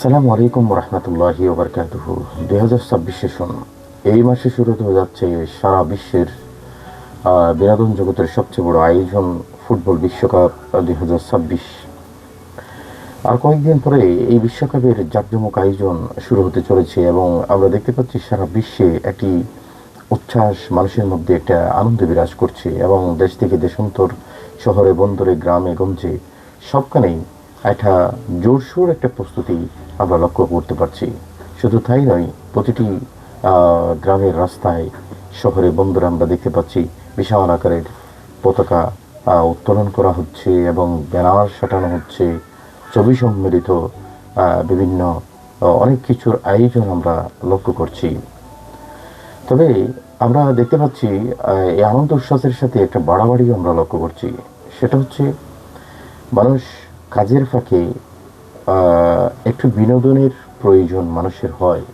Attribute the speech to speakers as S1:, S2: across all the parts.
S1: আসসালামু আলাইকুম রহমতুল্লাহি ওবরকাতুহু। 2026 সেশন এই মাসে শুরু হতে যাচ্ছে সারা বিশ্বের বিনোদন জগতের সবচেয়ে বড় আয়োজন ফুটবল বিশ্বকাপ 2026। আর কয়েকদিন পরে এই বিশ্বকাপের জাঁকজমক আয়োজন শুরু হতে চলেছে এবং আমরা দেখতে পাচ্ছি সারা বিশ্বে একটি উচ্ছ্বাস, মানুষের মধ্যে একটা আনন্দ বিরাজ করছে এবং দেশ থেকে দেশান্তর, শহরে বন্দরে গ্রামে গঞ্জে সবখানেই একটা জোরসোর একটা প্রস্তুতি আমরা লক্ষ্য করতে পারছি। শুধু তাই নয়, প্রতিটি গ্রামের রাস্তায়, শহরে বন্দরে আমরা দেখতে পাচ্ছি বিশাল আকারের পতাকা উত্তোলন করা হচ্ছে এবং ব্যানার সাঁটানো হচ্ছে, ছবি সম্মিলিত বিভিন্ন অনেক কিছুর আয়োজন আমরা লক্ষ্য করছি। তবে আমরা দেখতে পাচ্ছি এই আনন্দ উচ্ছ্বাসের সাথে একটা বাড়াবাড়িও আমরা লক্ষ্য করছি। সেটা হচ্ছে মানুষ কাজের ফাঁকে একটু বিনোদনের প্রয়োজন মানুষের হয়।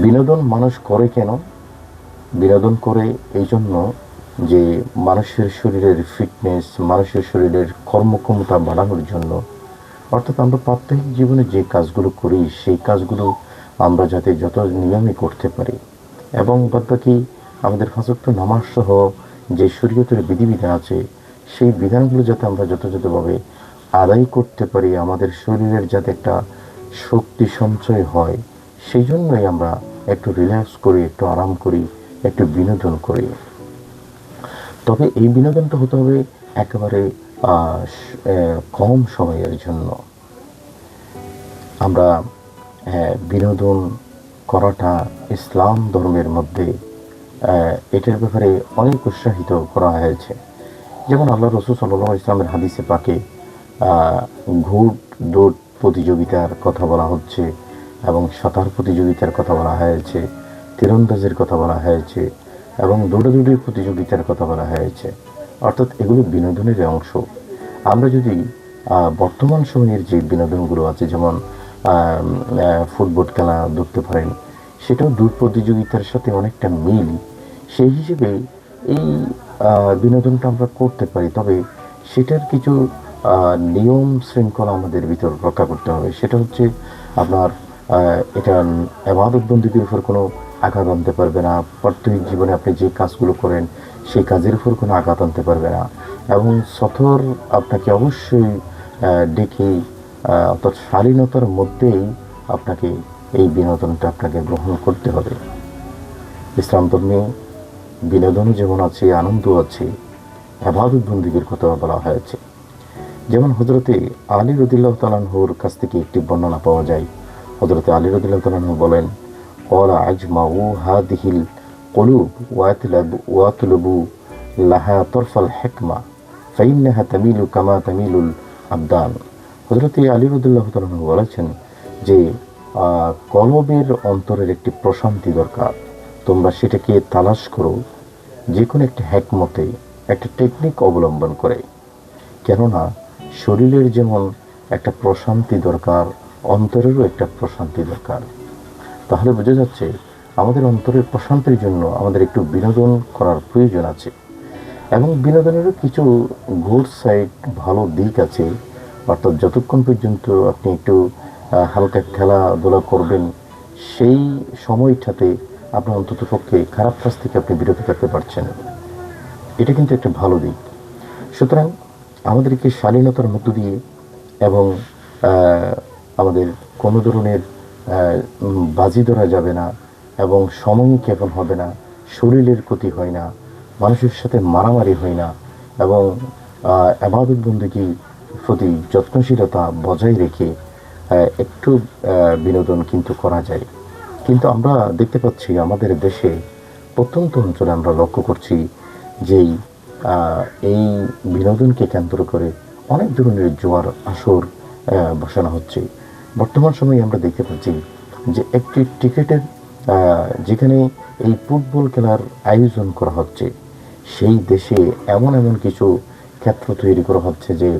S1: বিনোদন মানুষ করে কেন? বিনোদন করে এই জন্য যে মানুষের শরীরের ফিটনেস, মানুষের শরীরের কর্মক্ষমতা বাড়ানোর জন্য। অর্থাৎ আমরা প্রাত্যহিক জীবনে যে কাজগুলো করি সেই কাজগুলো আমরা যাতে যত নিয়মে করতে পারি এবং বাদবাকি আমাদের পাঁচ ওয়াক্ত নামাজ সহ যে শরীয়তের বিধিবিধান আছে সেই বিধানগুলো যাতে আমরা যথাযথভাবে আদায় করতে পারি, আমাদের শরীরের যাতে একটা শক্তি সঞ্চয় হয়, সেই জন্যই আমরা একটু রিল্যাক্স করি, একটু আরাম করি, একটু বিনোদন করি। তবে এই বিনোদনটা হতে হবে একেবারে কম সময়ের জন্য। আমরা বিনোদন করাটা ইসলাম ধর্মের মধ্যে এটার ব্যাপারে অনেক উৎসাহিত করা হয়েছে। যেমন আল্লাহ রসুল সাল্লাল্লাহু আলাইহি ওয়াসাল্লামের হাদিসে পাকে ঘুড় দৌড় প্রতিযোগিতার কথা বলা হচ্ছে এবং সাঁতার প্রতিযোগিতার কথা বলা হয়েছে, তীরন্দাজের কথা বলা হয়েছে এবং দৌড়াদৌড়ির প্রতিযোগিতার কথা বলা হয়েছে। অর্থাৎ এগুলো বিনোদনের অংশ। আমরা যদি বর্তমান সময়ের যে বিনোদনগুলো আছে, যেমন ফুটবল খেলা ধরতে পারেন, সেটাও দৌড় প্রতিযোগিতার সাথে অনেকটা মিল। সেই হিসেবে এই বিনোদনটা আমরা করতে পারি, তবে সেটার কিছু নিয়ম শৃঙ্খলা আমাদের ভিতর রক্ষা করতে হবে। সেটা হচ্ছে আপনার এটা ইবাদত বন্দেগীর উপর কোনো আঘাত আনতে পারবে না, প্রাত্যহিক জীবনে আপনি যে কাজগুলো করেন সেই কাজের উপর কোনো আঘাত আনতে পারবে না এবং সথর আপনাকে অবশ্যই ডেকে অর্থাৎ শালীনতার মধ্যেই আপনাকে এই বিনোদনটা আপনাকে গ্রহণ করতে হবে। ইসলাম ধর্মে বিনোদনও যেমন আছে, আনন্দ আছে, ইবাদত বন্দেগীর কথা বলা হয়েছে। যেমন হযরতে আলী রাদিয়াল্লাহু তাআলা আনহুর কাছ থেকে একটি বর্ণনা পাওয়া যায়। হযরতে আলী রাদিয়াল্লাহু তাআলা আনহু বলেন, ক্বালা আজমাউ হাদিহিল কুলুব ওয়াতলুবু লাহা তরফাল হিকমা ফাইন্নাহা তামিলু কামা তামিলুল আবদান। হযরতে আলী রাদিয়াল্লাহু তাআলা আনহু বলেছেন যে কলবের অন্তরের একটি প্রশান্তি দরকার, তোমরা সেটাকে তালাশ করো যে কোনো একটা হিকমতে, একটা টেকনিক অবলম্বন করে। কেননা শরীরের যেমন একটা প্রশান্তি দরকার, অন্তরেরও একটা প্রশান্তি দরকার। তাহলে বোঝা যাচ্ছে আমাদের অন্তরের প্রশান্তির জন্য আমাদের একটু বিনোদন করার প্রয়োজন আছে এবং বিনোদনেরও কিছু গুড সাইড, ভালো দিক আছে। অর্থাৎ যতক্ষণ পর্যন্ত আপনি একটু হালকা খেলাধুলা করবেন সেই সময়টাতে আপনার অন্তত পক্ষে খারাপ কাজ থেকে আপনি বিরত থাকতে পারছেন, এটা কিন্তু একটা ভালো দিক। সুতরাং আমাদেরকে শালীনতার মধ্য দিয়ে এবং আমাদের কোনো ধরনের বাজি ধরা যাবে না এবং সময় ক্ষেপণ হবে না, শরীরের ক্ষতি হয় না, মানুষের সাথে মারামারি হয় না এবং ইবাদত বন্দেগীর প্রতি যত্নশীলতা বজায় রেখে একটু বিনোদন কিন্তু করা যায়। কিন্তু আমরা দেখতে পাচ্ছি আমাদের দেশে প্রত্যন্ত অঞ্চলে আমরা লক্ষ্য করছি যেই এই বিনোদনকে কেন্দ্র করে অনেক ধরনের জোয়ার আসর বসানো হচ্ছে। বর্তমান সময়ে আমরা দেখতে পাচ্ছি যে একটি টিকেটের যেখানে এই ফুটবল খেলার আয়োজন করা হচ্ছে সেই দেশে এমন এমন কিছু ক্ষেত্র তৈরি করা হচ্ছে যে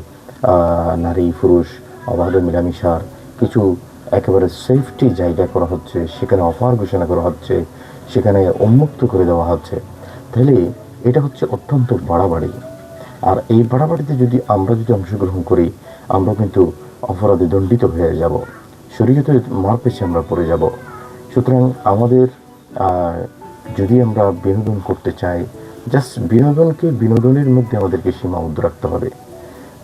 S1: নারী পুরুষ অবাধ মেলামেশার কিছু একেবারে সেফটি জায়গা করা হচ্ছে, সেখানে অফার ঘোষণা করা হচ্ছে, সেখানে উন্মুক্ত করে দেওয়া হচ্ছে। তাহলে এটা হচ্ছে অত্যন্ত বাড়াবাড়ি। আর এই বাড়াবাড়িতে যদি আমরা অংশগ্রহণ করি, আমরা কিন্তু অপরাধে দণ্ডিত হয়ে যাব। শরীয়তের মার পেছে আমরা পড়ে যাব। সুতরাং আমাদের যদি আমরা বিনোদন করতে চাই, জাস্ট বিনোদনকে বিনোদনের মধ্যে আমাদেরকে সীমাবদ্ধ রাখতে হবে।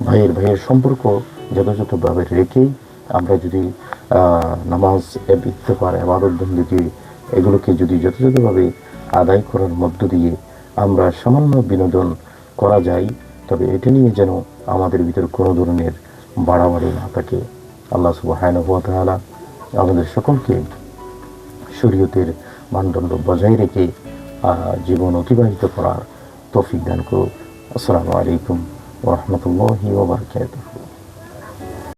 S1: ভাইয়ের ভাইয়ের সম্পর্ক যথাযথভাবে রেখেই আমরা যদি নামাজ, ইফতার, ইবাদত বন্দেগী এগুলোকে যদি যথাযথভাবে আদায় করার মধ্য দিয়ে আমরা সামান্য বিনোদন করা যায়, তবে এটা নিয়ে যেন আমাদের ভিতর কোনো ধরনের বাড়াবাড়ি না থাকে। আল্লাহ সুবহানাহু ওয়া তাআলা আমাদের সকলকে শরীয়তের মানদণ্ড বজায় রেখে জীবন অতিবাহিত করার তৌফিক দান করুন। আসসালামু আলাইকুম ওয়া রাহমাতুল্লাহি ওয়া বারাকাতুহু।